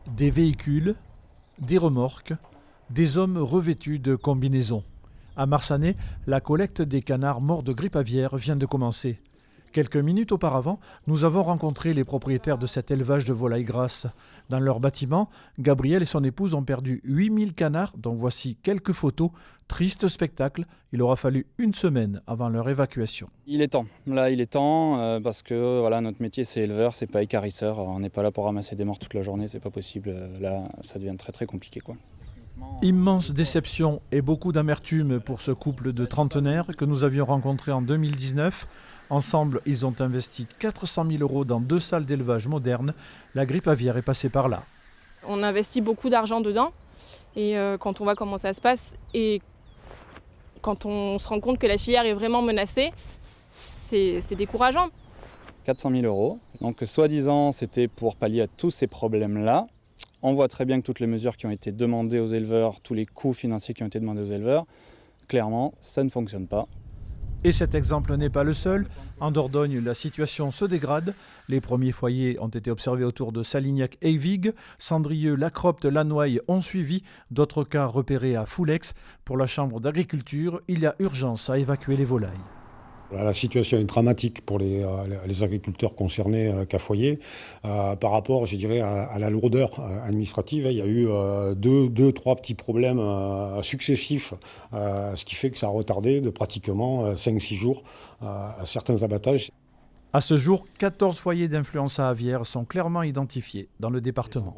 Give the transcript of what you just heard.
Des véhicules, des remorques, des hommes revêtus de combinaisons. À Marsanais, la collecte des canards morts de grippe aviaire vient de commencer. Quelques minutes auparavant, nous avons rencontré les propriétaires de cet élevage de volailles grasses. Dans leur bâtiment, Gabriel et son épouse ont perdu 8000 canards, dont voici quelques photos. Triste spectacle, il aura fallu une semaine avant leur évacuation. Il est temps, là il est temps parce que voilà, notre métier c'est éleveur, c'est pas écarisseur. On n'est pas là pour ramasser des morts toute la journée, c'est pas possible. Là ça devient très compliqué quoi. Immense déception et beaucoup d'amertume pour ce couple de trentenaires que nous avions rencontré en 2019. Ensemble, ils ont investi 400 000 € dans 2 salles d'élevage modernes. La grippe aviaire est passée par là. On investit beaucoup d'argent dedans et quand on voit comment ça se passe et quand on se rend compte que la filière est vraiment menacée, c'est décourageant. 400 000 €, donc soi-disant c'était pour pallier à tous ces problèmes-là. On voit très bien que toutes les mesures qui ont été demandées aux éleveurs, tous les coûts financiers qui ont été demandés aux éleveurs, clairement ça ne fonctionne pas. Et cet exemple n'est pas le seul. En Dordogne, la situation se dégrade. Les premiers foyers ont été observés autour de Salignac-Eyvig. Cendrieux, Lacropte, Lannoy ont suivi. D'autres cas repérés à Foulex. Pour la Chambre d'agriculture, il y a urgence à évacuer les volailles. La situation est dramatique pour les agriculteurs concernés qu'à foyer. Par rapport, je dirais, à la lourdeur administrative, il y a eu trois petits problèmes successifs, ce qui fait que ça a retardé de pratiquement 5-6 jours certains abattages. À ce jour, 14 foyers d'influenza aviaire sont clairement identifiés dans le département.